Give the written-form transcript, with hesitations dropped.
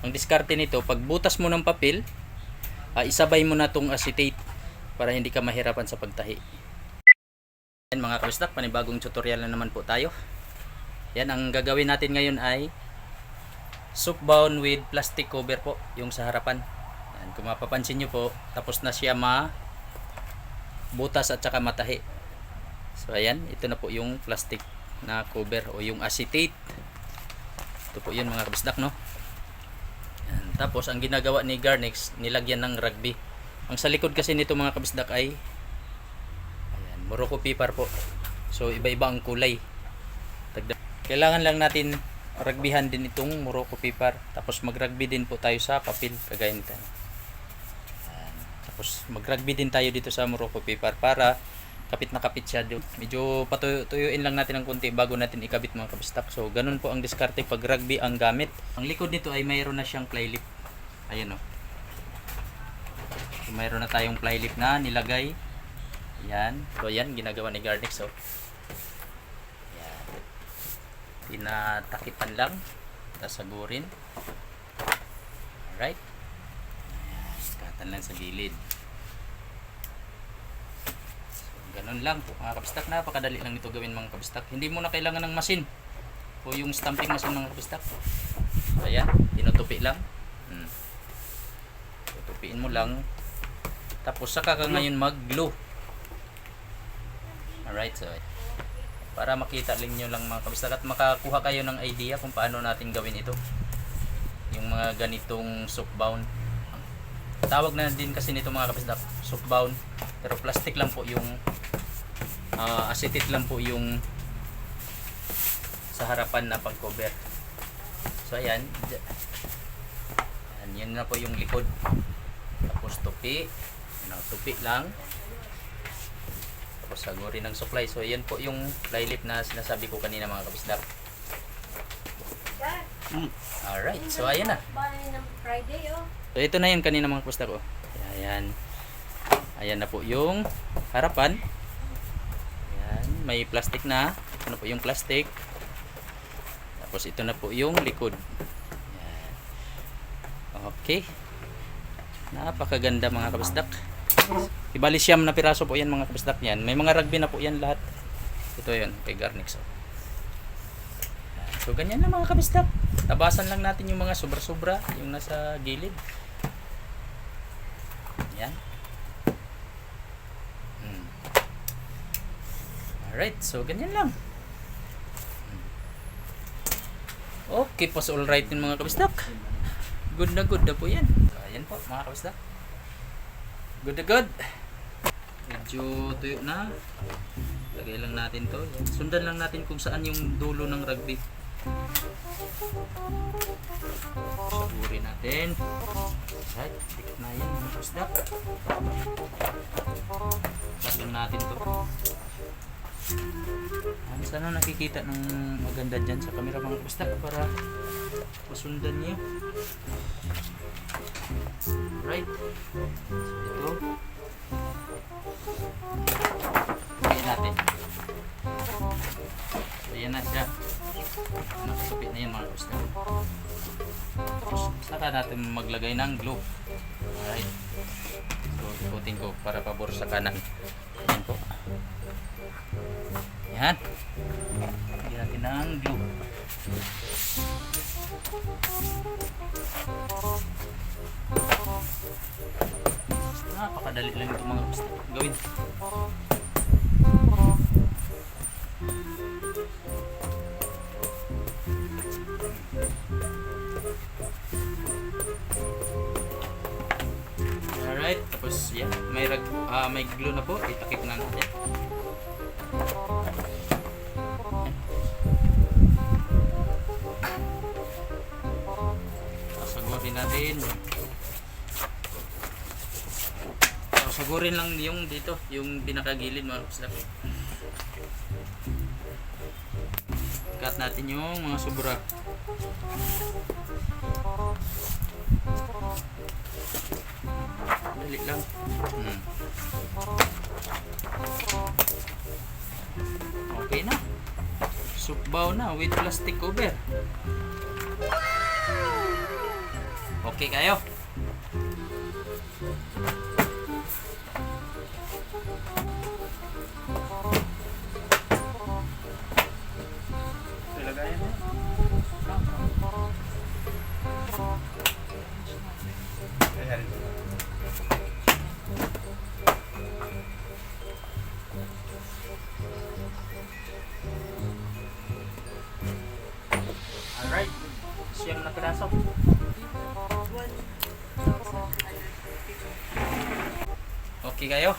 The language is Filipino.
Ang diskarte nito, pag butas mo ng papel, isabay mo na tong acetate para hindi ka mahirapan sa pagtahi. Yan mga kabisdak, panibagong tutorial na naman po tayo. Yan, ang gagawin natin ngayon ay soap bound with plastic cover po, yung sa harapan. Yan, kung mapapansin nyo po, tapos na siya butas at saka matahi. So ayan, ito na po yung plastic na cover o yung acetate. Ito po yun mga kabisdak, no? Yan. Tapos ang ginagawa ni Garnex, nilagyan ng rugby. Ang sa likod kasi nito mga kabisdak ay ayan, Morocco paper po. So iba-iba ang kulay. Kailangan lang natin rugbyhan din itong Morocco paper. Tapos mag-rugby din po tayo sa papel kagaya nito. Ayan. Tapos mag-rugby din tayo dito sa Morocco paper para kapit na kapit siya. Medyo patuyuin lang natin ng konti bago natin ikabit mga kabistak. So ganun po ang diskarte pag rugby ang gamit. Ang likod nito ay mayroon na siyang ply lip. Ayan o. So, mayroon na tayong ply lip na nilagay. Ayan. So ayan, ginagawa ni Garnex. So ayan, tinatakipan lang, tasagurin. Alright. Katan lang sa gilid. Ganun lang po mga kabistak, napakadali lang ito gawin mga kabistak. Hindi mo na kailangan ng machine o yung stamping machine mga kabistak. Ayan, tinutupi lang. Tutupiin mo lang. Tapos saka ka ngayon mag-glue. Alright, so para makita ninyo lang mga kabistak at makakuha kayo ng idea kung paano natin gawin ito. Yung mga ganitong soap bound. Tawag na din kasi nito mga kabistak, soap bound. Pero plastic lang po yung acetate lang po yung sa harapan na pag-cover. So ayan, yan na po yung likod. Tapos tupi, tupi lang. Tapos sagurin ng supply. So yan po yung fly lip na sinasabi ko kanina mga kabisdak. Alright, so ayan na. So ito na yun kanina mga kabisdak ko. Ayan. Ayan na po yung harapan. Ayan, may plastic na. Ito na po yung plastic. Tapos ito na po yung likod. Ayan. Okay. Napakaganda mga kabisdak. Ibali siyam na piraso po yan mga kabisdak yan. May mga rugby na po yan lahat. Ito yun kay Garnex. So ganyan na mga kabisdak. Tabasan lang natin yung mga sobra-sobra. Yung nasa gilid. Ayan. Alright, so ganyan lang. Okay, pas alright yun mga kabisdak. Good na po yan. So, ayan po mga kabisdak. Good na good. Medyo tuyo na. Lagay lang natin to. Sundan lang natin kung saan yung dulo ng rugby. Saburin natin. Alright, dikit na yan mga kabisdak. Lagyan natin to. Sana nakikita ng maganda dyan sa camera mga kabisdak para masundan niyo. Right. So ito. Lagyan natin. So yan na siya. Nakasupit na yan mga kabisdak. Tapos saka natin maglagay ng glue. Alright. So ikutin ko para pabor sa kanan. Yan po. Yan. Lagyan natin ng glue. Napakadali lang ito mga kabisdak gawin. Alright, tapos yan, may glue na po, itakip na natin. Sagurin natin. Sagurin lang yung dito, yung pinakagilid mga kabisdak. Cut natin yung mga sobra. Dali lang. Okay na. Soup bowl na with plastic cover. Okay kayo. Ilagayan mo. Ayan. Alright. Siyam na piraso. 1,150. Okay kayo.